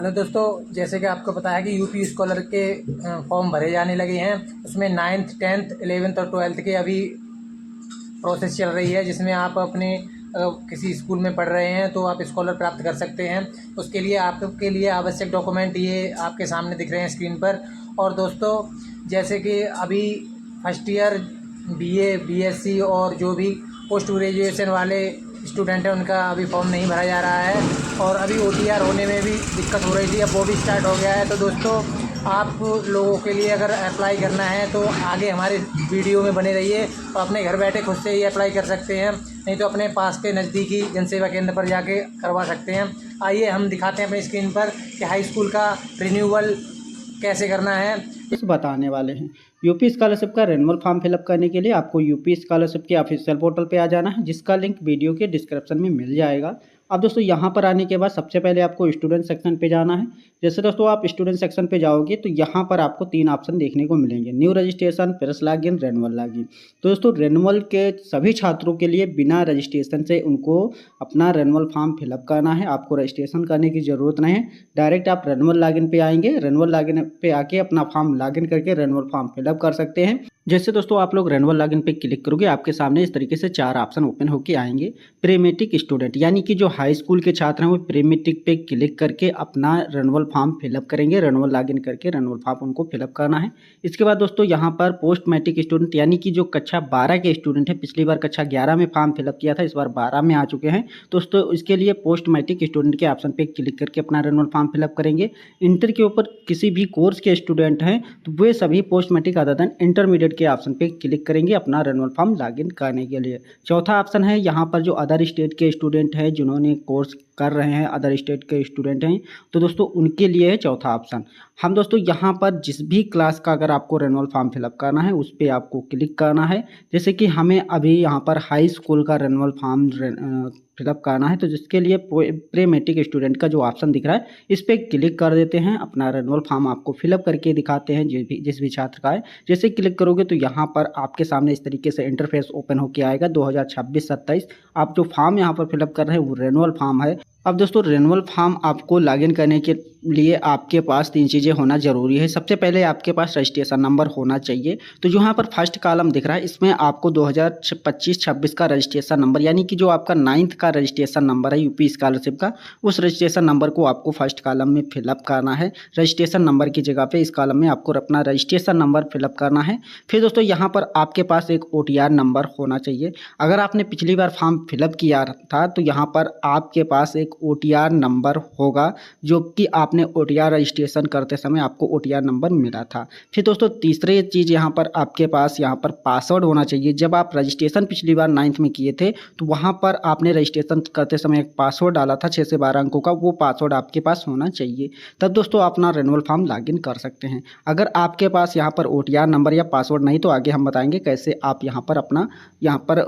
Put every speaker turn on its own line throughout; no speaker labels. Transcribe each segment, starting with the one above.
Hello दोस्तों, जैसे कि आपको पता है कि यूपी स्कॉलर के फॉर्म भरे जाने लगे हैं। उसमें 9th 10th 11th और 12th के अभी प्रोसेस चल रही है, जिसमें आप अपने किसी स्कूल में पढ़ रहे हैं तो आप स्कॉलर प्राप्त कर सकते हैं। उसके लिए आपके लिए आवश्यक डॉक्यूमेंट ये आपके सामने दिख रहे हैं स्क्रीन पर। और दोस्तों, जैसे कि अभी फर्स्ट ईयर बीए बीएससी और जो भी पोस्ट ग्रेजुएशन वाले स्टूडेंट हैं उनका अभी फॉर्म नहीं भरा जा रहा है, और अभी ओटीआर होने में भी दिक्कत हो रही थी, अब वो भी स्टार्ट हो गया है। तो दोस्तों, आप लोगों के लिए अगर अप्लाई करना है तो आगे हमारे वीडियो में बने रहिए और अपने घर बैठे खुद से ही अप्लाई कर सकते हैं, नहीं तो अपने पास के नज़दीकी जनसेवा केंद्र पर जाके करवा सकते हैं। आइए हम दिखाते हैं अपनी स्क्रीन पर कि हाई स्कूल का रिन्यूअल कैसे करना है।
इस बताने वाले हैं। यूपी स्कॉलरशिप का रिन्यूअल फॉर्म फिलअप करने के लिए आपको यूपी स्कॉलरशिप के ऑफिशियल पोर्टल पे आ जाना है, जिसका लिंक वीडियो के डिस्क्रिप्शन में मिल जाएगा। अब दोस्तों यहाँ पर आने के बाद सबसे पहले आपको स्टूडेंट सेक्शन पे जाना है। जैसे दोस्तों आप स्टूडेंट सेक्शन पे जाओगे तो यहाँ पर आपको 3 ऑप्शन देखने को मिलेंगे: new registration, fresh login, renewal login. तो दोस्तों रिन्यूअल के सभी छात्रों के लिए बिना रजिस्ट्रेशन से उनको अपना रिन्यूअल फॉर्म फिलअप करना है। आपको रजिस्ट्रेशन करने की ज़रूरत नहीं है, डायरेक्ट आप रिन्यूअल लॉगिन पे आएंगे। रिन्यूअल लॉगिन पे आके अपना फॉर्म लॉगिन करके रिन्यूअल फॉर्म फिलअप कर सकते हैं। जैसे दोस्तों आप लोग रिन्यूअल लॉगिन पे क्लिक करोगे, आपके सामने इस तरीके से 4 ऑप्शन ओपन होकर आएंगे। प्री मैट्रिक स्टूडेंट यानी कि जो हाई स्कूल के छात्र हैं वो प्री मैट्रिक पे क्लिक करके अपना रिन्यूअल फॉर्म फिलअप करेंगे। रिन्यूअल लॉगिन करके रिन्यूअल फॉर्म उनको फिलअप करना है। इसके बाद दोस्तों यहाँ पर पोस्ट मैट्रिक स्टूडेंट यानी कि जो कक्षा 12 के स्टूडेंट है, पिछली बार कक्षा 11 में फॉर्म फिलअप किया था, इस बार 12 में आ चुके हैं दोस्तों, इसके लिए पोस्ट मैट्रिक स्टूडेंट के ऑप्शन पे क्लिक करके अपना रिन्यूअल फॉर्म फिलअप करेंगे। इंटर के ऊपर किसी भी कोर्स के स्टूडेंट हैं तो वे सभी post matric other than intermediate के ऑप्शन पे क्लिक करेंगे अपना रिन्यूअल फॉर्म लॉगिन करने के लिए। चौथा ऑप्शन है यहाँ पर जो अदर स्टेट के स्टूडेंट हैं जिन्होंने कोर्स कर रहे हैं, अदर स्टेट के स्टूडेंट हैं, तो दोस्तों उनके लिए है चौथा ऑप्शन। हम दोस्तों यहाँ पर जिस भी क्लास का अगर आपको रिन्यूअल फॉर्म फिलअप करना है उस पर आपको क्लिक करना है। जैसे कि हमें अभी यहाँ पर हाई स्कूल का रिन्यूअल फॉर्म फिलअप करना है, तो जिसके लिए प्री मैट्रिक स्टूडेंट का जो ऑप्शन दिख रहा है इस पर क्लिक कर देते हैं। अपना रिन्यूअल फॉर्म आपको फिलअप करके दिखाते हैं जिस भी छात्र का है। जैसे क्लिक करोगे तो यहाँ पर आपके सामने इस तरीके से इंटरफेस ओपन होकर आएगा। 2026-27 आप जो फॉर्म यहाँ पर फिलअप कर रहे हैं वो रिन्यूअल फॉर्म है। अब दोस्तों रिन्यूअल फॉर्म आपको लॉगिन करने के लिए आपके पास 3 चीज़ें होना जरूरी है। सबसे पहले आपके पास रजिस्ट्रेशन नंबर होना चाहिए। तो जो यहाँ पर फर्स्ट कॉलम दिख रहा है इसमें आपको 2025-26 का रजिस्ट्रेशन नंबर यानी कि जो आपका 9th का रजिस्ट्रेशन नंबर है यूपी स्कॉलरशिप का, उस रजिस्ट्रेशन नंबर को आपको फर्स्ट कॉलम में फिलअप करना है। रजिस्ट्रेशन नंबर की जगह पे इस कॉलम में आपको अपना रजिस्ट्रेशन नंबर फिलअप करना है। फिर दोस्तों यहाँ पर आपके पास एक OTR नंबर होना चाहिए। अगर आपने पिछली बार फॉर्म फिलअप किया था तो यहाँ पर आपके पास एक OTR नंबर होगा, जो कि आपने OTR रजिस्ट्रेशन करते समय आपको OTR नंबर मिला था। फिर दोस्तों तीसरी चीज़ यहाँ पर आपके पास यहाँ पर पासवर्ड होना चाहिए। जब आप रजिस्ट्रेशन पिछली बार 9th में किए थे तो वहाँ पर आपने रजिस्ट्रेशन करते समय एक पासवर्ड डाला था 6 से 12 अंकों का, वो पासवर्ड आपके पास होना चाहिए। तब दोस्तों अपना रिन्यूअल फॉर्म लॉगिन कर सकते हैं। अगर आपके पास यहाँ पर OTR नंबर या पासवर्ड नहीं तो आगे हम बताएंगे कैसे आप यहाँ पर अपना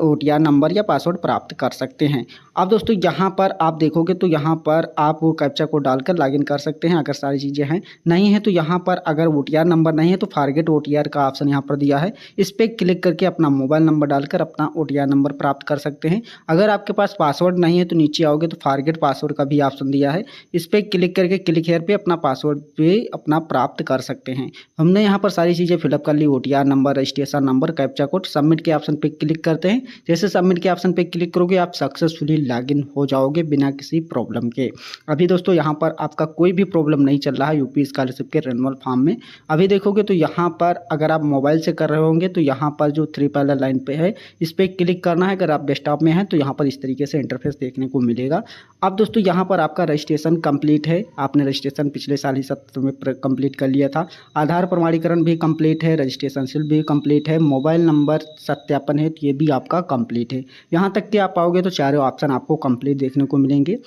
OTR नंबर या पासवर्ड प्राप्त कर सकते हैं। अब दोस्तों यहाँ पर आप देखोगे तो यहाँ पर आप वो कैप्चा को डालकर लॉगिन कर सकते हैं अगर सारी चीज़ें हैं। नहीं है तो यहाँ पर अगर OTR नंबर नहीं है तो फॉरगेट OTR का ऑप्शन यहाँ पर दिया है, इस पर क्लिक करके अपना मोबाइल नंबर डालकर अपना OTR नंबर प्राप्त कर सकते हैं। अगर आपके पास पासवर्ड नहीं है तो नीचे आओगे तो फॉरगेट पासवर्ड का भी ऑप्शन दिया है, इस पर क्लिक करके क्लिक हेयर पे अपना पासवर्ड भी अपना प्राप्त कर सकते हैं। हमने यहाँ पर सारी चीज़ें फिलअप कर ली, OTR number, registration number, captcha code. Submit के ऑप्शन पे क्लिक करते हैं। जैसे सबमिट के ऑप्शन पे क्लिक करोगे आप सक्सेसफुली लॉगिन हो जाओगे बिना किसी प्रॉब्लम के। अभी दोस्तों यहाँ पर आपका कोई भी प्रॉब्लम नहीं चल रहा है यूपी स्कॉलरशिप के रिन्यूअल फॉर्म में। अभी देखोगे तो यहाँ पर अगर आप मोबाइल से कर रहे होंगे तो यहाँ पर जो 3 पहला लाइन पे है इस पर क्लिक करना है। अगर आप डेस्कटॉप में हैं तो यहाँ पर इस तरीके से इंटरफेस देखने को मिलेगा। अब दोस्तों यहाँ पर आपका रजिस्ट्रेशन कंप्लीट है, आपने रजिस्ट्रेशन पिछले साल ही सत्र में कंप्लीट कर लिया था। आधार प्रमाणीकरण भी कंप्लीट है, रजिस्ट्रेशन शीट भी कंप्लीट है, मोबाइल नंबर सत्यापन है ये भी आपका कंप्लीट है। यहाँ तक कि आप पाओगे तो चारों ऑप्शन आपको कंप्लीट देखने को मिलेंगे।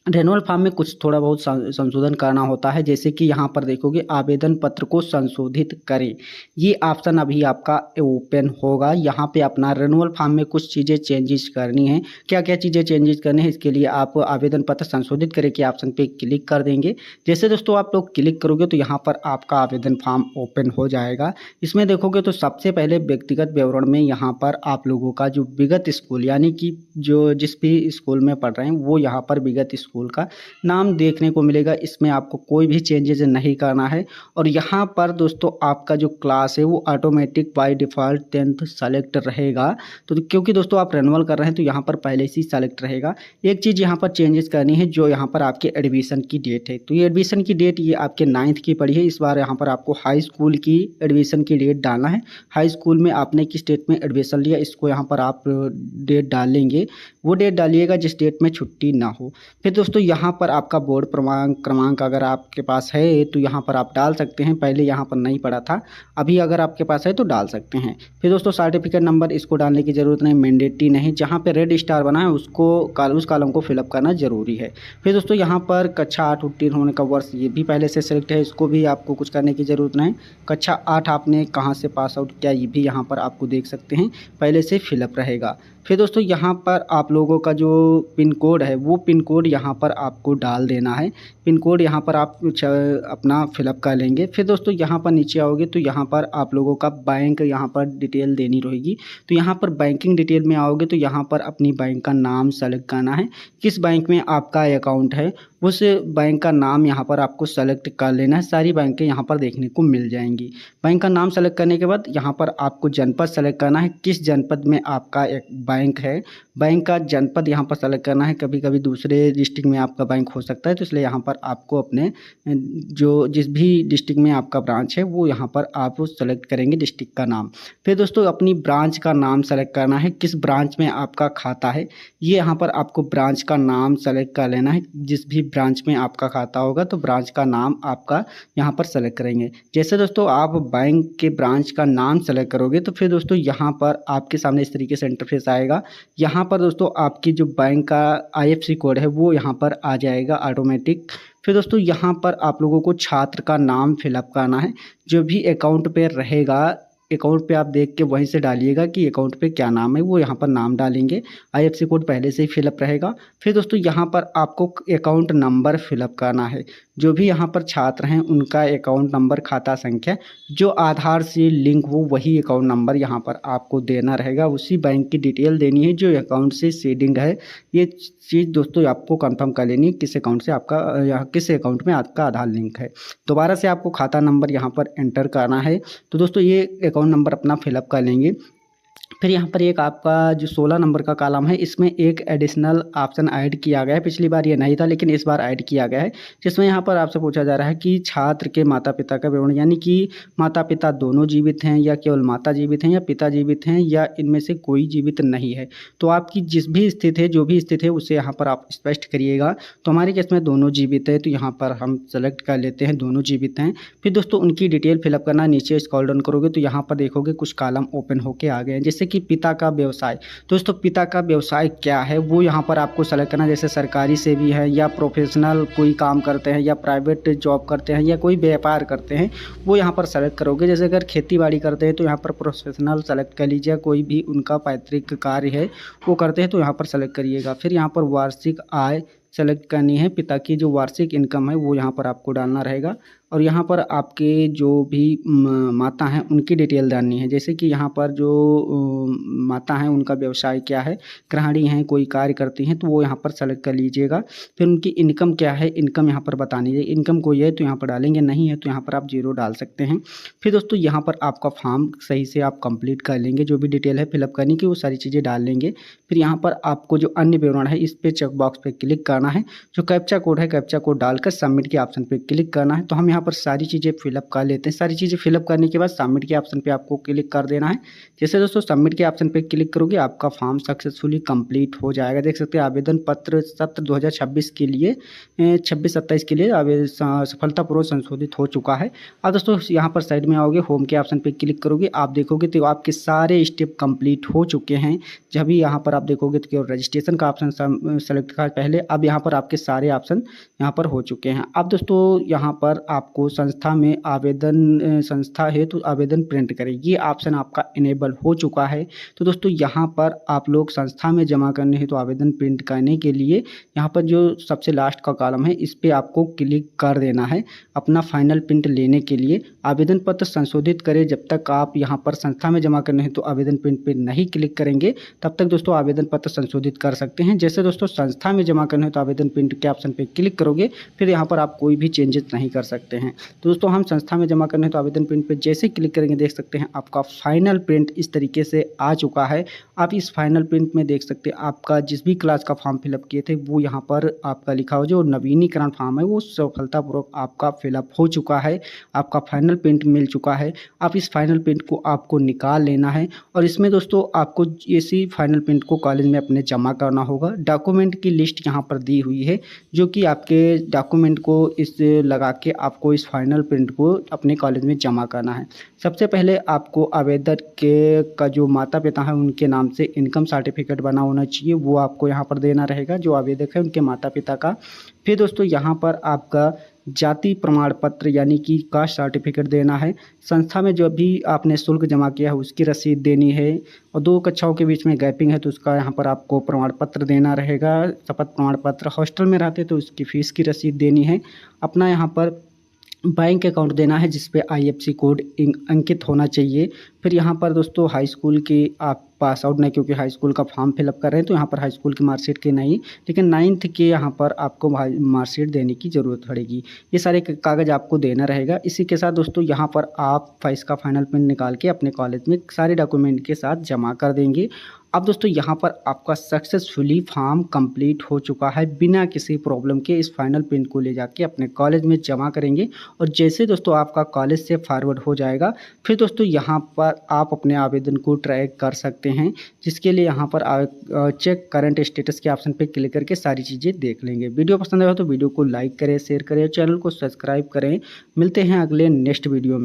रिन्यूअल फॉर्म में कुछ थोड़ा बहुत संशोधन करना होता है, जैसे कि यहाँ पर देखोगे आवेदन पत्र को संशोधित करें, ये ऑप्शन अभी आपका ओपन होगा। यहाँ पे अपना रिन्यूअल फॉर्म में कुछ चीज़ें चेंजेस करनी है। क्या क्या चीज़ें चेंजेस करनी है इसके लिए आप आवेदन पत्र संशोधित करें के ऑप्शन पे क्लिक कर देंगे। जैसे दोस्तों आप लोग क्लिक करोगे तो यहाँ पर आपका आवेदन फॉर्म ओपन हो जाएगा। इसमें देखोगे तो सबसे पहले व्यक्तिगत विवरण में यहाँ पर आप लोगों का जो विगत स्कूल यानी कि जो जिस भी स्कूल में पढ़ रहे हैं वो यहाँ पर विगत स्कूल का नाम देखने को मिलेगा। इसमें आपको कोई भी चेंजेस नहीं करना है। और यहाँ पर दोस्तों आपका जो क्लास है वो automatic by default 10th select रहेगा। तो क्योंकि दोस्तों आप रेनुअल कर रहे हैं तो यहाँ पर पहले से ही सेलेक्ट रहेगा। एक चीज़ यहाँ पर चेंजेस करनी है, जो यहाँ पर आपके एडमिशन की डेट है, तो ये एडमिशन की डेट ये आपके 9th की पड़ी है। इस बार यहाँ पर आपको हाई स्कूल की एडमिशन की डेट डालना है। हाई स्कूल में आपने किस डेट में एडमिशन लिया इसको यहाँ पर आप डेट डालेंगे। वो डेट डालिएगा जिस डेट में छुट्टी ना हो। फिर दोस्तों यहाँ पर आपका बोर्ड क्रमांक अगर आपके पास है तो यहाँ पर आप डाल सकते हैं। पहले यहाँ पर नहीं पड़ा था, अभी अगर आपके पास है तो डाल सकते हैं। फिर दोस्तों सर्टिफिकेट नंबर इसको डालने की ज़रूरत नहीं, मैंडेटरी नहीं। जहाँ पे रेड स्टार बना है उसको उस कॉलम को फिलअप करना ज़रूरी है। फिर दोस्तों यहाँ पर कक्षा 8 उत्तीर्ण होने का वर्ष ये भी पहले से सेलेक्ट है, इसको भी आपको कुछ करने की ज़रूरत नहीं। कक्षा 8 आपने कहाँ से पास आउट किया ये भी यहाँ पर आपको देख सकते हैं, पहले से फिलअप रहेगा। फिर दोस्तों यहाँ पर आप लोगों का जो पिन कोड है वो पिन कोड यहाँ पर आपको डाल देना है। पिन कोड यहाँ पर आप अपना फिलअप कर लेंगे। फिर दोस्तों यहाँ पर नीचे आओगे तो यहाँ पर आप लोगों का बैंक यहाँ पर डिटेल देनी रहेगी। तो यहाँ पर बैंकिंग डिटेल में आओगे तो यहाँ पर अपनी बैंक का नाम सेलेक्ट करना है। किस बैंक में आपका अकाउंट है उस बैंक का नाम यहाँ पर आपको सेलेक्ट कर लेना है। सारी बैंकें यहाँ पर देखने को मिल जाएंगी। बैंक का नाम सेलेक्ट करने के बाद यहाँ पर आपको जनपद सेलेक्ट करना है, किस जनपद में आपका एक बैंक है। बैंक का जनपद यहाँ पर सेलेक्ट करना है। कभी कभी दूसरे डिस्ट्रिक्ट में आपका बैंक हो सकता है, तो इसलिए यहाँ पर आपको अपने जो जिस भी डिस्ट्रिक्ट में आपका ब्रांच है वो यहाँ पर आप सेलेक्ट करेंगे डिस्ट्रिक्ट का नाम। फिर दोस्तों अपनी ब्रांच का नाम सेलेक्ट करना है, किस ब्रांच में आपका खाता है ये यहाँ पर आपको ब्रांच का नाम सेलेक्ट कर लेना है। जिस भी ब्रांच में आपका खाता होगा तो ब्रांच का नाम आपका यहाँ पर सेलेक्ट करेंगे। जैसे दोस्तों आप बैंक के ब्रांच का नाम सेलेक्ट करोगे तो फिर दोस्तों यहाँ पर आपके सामने इस तरीके से इंटरफेस आएगा। यहाँ पर दोस्तों आपकी जो बैंक का IFSC कोड है वो यहाँ पर आ जाएगा ऑटोमेटिक। फिर दोस्तों यहाँ पर आप लोगों को छात्र का नाम फिलअप करना है। जो भी अकाउंट पे रहेगा, अकाउंट पे आप देख के वहीं से डालिएगा कि अकाउंट पे क्या नाम है, वो यहाँ पर नाम डालेंगे। IFSC कोड पहले से ही फिलअप रहेगा। फिर दोस्तों यहाँ पर आपको अकाउंट नंबर फिलअप करना है। जो भी यहाँ पर छात्र हैं उनका अकाउंट नंबर, खाता संख्या जो आधार से लिंक हो वही अकाउंट नंबर यहाँ पर आपको देना रहेगा। उसी बैंक की डिटेल देनी है जो अकाउंट से सीडिंग है। ये चीज़ दोस्तों आपको कंफर्म कर लेनी है किस अकाउंट से आपका किस अकाउंट में आपका आधार लिंक है। दोबारा से आपको खाता नंबर यहाँ पर एंटर करना है। तो दोस्तों ये अकाउंट नंबर अपना फिलअप कर लेंगे। फिर यहाँ पर एक आपका जो 16 नंबर का कॉलम है इसमें एक एडिशनल ऑप्शन ऐड किया गया है। पिछली बार ये नहीं था लेकिन इस बार ऐड किया गया है, जिसमें यहाँ पर आपसे पूछा जा रहा है कि छात्र के माता पिता का विवरण, यानी कि माता पिता दोनों जीवित हैं या केवल माता जीवित हैं या पिता जीवित हैं या इनमें से कोई जीवित नहीं है। तो आपकी जिस भी स्थिति है, जो भी स्थिति है उसे यहाँ पर आप स्पष्ट करिएगा। तो हमारे केस में दोनों जीवित है तो यहाँ पर हम सेलेक्ट कर लेते हैं दोनों जीवित हैं। फिर दोस्तों उनकी डिटेल फिलअप करना, नीचे स्क्रॉल डाउन करोगे तो यहाँ पर देखोगे कुछ कॉलम ओपन होके आ गए हैं, जैसे कि पिता का व्यवसाय। दोस्तों पिता का व्यवसाय क्या है वो यहाँ पर आपको सेलेक्ट करना, जैसे सरकारी सेवी है या प्रोफेशनल कोई काम करते हैं या प्राइवेट जॉब करते हैं या कोई व्यापार करते हैं, वो यहाँ पर सेलेक्ट करोगे। जैसे अगर खेती बाड़ी करते हैं तो यहाँ पर प्रोफेशनल सेलेक्ट कर लीजिए। कोई भी उनका पैतृक कार्य है वो करते हैं तो यहाँ पर सेलेक्ट करिएगा। फिर यहाँ पर वार्षिक आय सेलेक्ट करनी है, पिता की जो वार्षिक इनकम है वो यहाँ पर आपको डालना रहेगा। और यहाँ पर आपके जो भी माता हैं उनकी डिटेल डालनी है, जैसे कि यहाँ पर जो माता हैं उनका व्यवसाय क्या है, गृहिणी हैं, कोई कार्य करती हैं तो वो यहाँ पर सेलेक्ट कर लीजिएगा। फिर उनकी इनकम क्या है, इनकम यहाँ पर बतानी है। इनकम कोई है तो यहाँ पर डालेंगे, नहीं है तो यहाँ पर आप 0 डाल सकते हैं। फिर दोस्तों यहाँ पर आपका फॉर्म सही से आप कंप्लीट कर लेंगे, जो भी डिटेल है फिलअप करने की वो सारी चीज़ें डाल लेंगे। फिर यहाँ पर आपको जो अन्य विवरण है इस पर चेक बॉक्स पर क्लिक करना है। जो कैप्चा कोड है, कैप्चा कोड डालकर सबमिट के ऑप्शन पर क्लिक करना है। तो हम यहाँ पर सारी चीज़ें फिलअप कर लेते हैं। सारी चीज़ें फिलअप करने के बाद सबमिट के ऑप्शन पे आपको क्लिक कर देना है। जैसे दोस्तों सबमिट के ऑप्शन पे क्लिक करोगे आपका फॉर्म सक्सेसफुली कंप्लीट हो जाएगा। देख सकते हैं आवेदन पत्र सत्र 2026 के लिए 26-27 के लिए सफलतापूर्वक संशोधित हो चुका है। अब दोस्तों यहाँ पर साइड में आओगे, होम के ऑप्शन पे क्लिक करोगे, आप देखोगे तो आपके सारे स्टेप कंप्लीट हो चुके हैं। जब भी यहाँ पर आप देखोगे तो केवल रजिस्ट्रेशन का ऑप्शन सेलेक्ट का पहले, अब यहाँ पर आपके सारे ऑप्शन यहाँ पर हो चुके हैं। अब दोस्तों यहाँ पर आप आपको संस्था में आवेदन संस्था हेतु आवेदन प्रिंट करें, ये ऑप्शन आपका इनेबल हो चुका है। तो दोस्तों यहाँ पर आप लोग संस्था में जमा करने हेतु आवेदन प्रिंट करने के लिए यहाँ पर जो सबसे लास्ट का कॉलम है इस पर आपको क्लिक कर देना है अपना फाइनल प्रिंट लेने के लिए। आवेदन पत्र संशोधित करें, जब तक आप यहाँ पर संस्था में जमा करने हेतु आवेदन प्रिंट पर नहीं क्लिक करेंगे तब तक दोस्तों आवेदन पत्र संशोधित कर सकते हैं। जैसे दोस्तों संस्था में जमा करने हेतु आवेदन प्रिंट के ऑप्शन पर क्लिक करोगे फिर यहाँ पर आप कोई भी चेंजेस नहीं कर सकते हैं। तो दोस्तों हम संस्था में जमा करने हेतु आवेदन प्रिंट पर जैसे क्लिक करेंगे देख सकते हैं आपका फाइनल प्रिंट इस तरीके से आ चुका है। आप इस फाइनल प्रिंट में देख सकते हैं आपका जिस भी क्लास का फॉर्म फिलअप किए थे वो यहाँ पर आपका लिखा हो, जो नवीनीकरण फॉर्म है वो सफलतापूर्वक आपका फिलअप हो चुका है, आपका फाइनल प्रिंट मिल चुका है। आप इस फाइनल प्रिंट को आपको निकाल लेना है और इसमें दोस्तों आपको इसी फाइनल प्रिंट को कॉलेज में अपने जमा करना होगा। डॉक्यूमेंट की लिस्ट यहाँ पर दी हुई है जो कि आपके डॉक्यूमेंट को इस लगा के आपको इस फाइनल प्रिंट को अपने कॉलेज में जमा करना है। सबसे पहले आपको आवेदक के का जो माता पिता है उनके नाम से इनकम सर्टिफिकेट बना होना चाहिए, वो आपको यहाँ पर देना रहेगा जो आवेदक है उनके माता पिता का। फिर दोस्तों यहाँ पर आपका जाति प्रमाण पत्र यानी कि कास्ट सर्टिफिकेट देना है। संस्था में जो भी आपने शुल्क जमा किया है उसकी रसीद देनी है और 2 कक्षाओं के बीच में गैपिंग है तो उसका यहाँ पर आपको प्रमाण पत्र देना रहेगा, शपथ प्रमाण पत्र। हॉस्टल में रहते तो उसकी फ़ीस की रसीद देनी है। अपना यहाँ पर बैंक अकाउंट देना है जिस पे IFSC कोड अंकित होना चाहिए। फिर यहाँ पर दोस्तों हाई स्कूल की आप पास आउट नहीं, क्योंकि हाई स्कूल का फॉर्म फिलअप कर रहे हैं तो यहाँ पर हाई स्कूल की मार्कशीट की नहीं, लेकिन 9th के यहाँ पर आपको मार्कशीट देने की ज़रूरत पड़ेगी। ये सारे कागज़ आपको देना रहेगा। इसी के साथ दोस्तों यहाँ पर आप इसका फाइनल प्रिंट निकाल के अपने कॉलेज में सारे डॉक्यूमेंट के साथ जमा कर देंगे। अब दोस्तों यहाँ पर आपका सक्सेसफुली फॉर्म कंप्लीट हो चुका है। बिना किसी प्रॉब्लम के इस फाइनल प्रिंट को ले जाके अपने कॉलेज में जमा करेंगे और जैसे दोस्तों आपका कॉलेज से फॉरवर्ड हो जाएगा फिर दोस्तों यहाँ पर आप अपने आवेदन को ट्रैक कर सकते हैं, जिसके लिए यहाँ पर चेक करंट स्टेटस के ऑप्शन पे क्लिक करके सारी चीज़ें देख लेंगे। वीडियो पसंद आया तो वीडियो को लाइक करें, शेयर करें, चैनल को सब्सक्राइब करें। मिलते हैं अगले नेक्स्ट वीडियो में।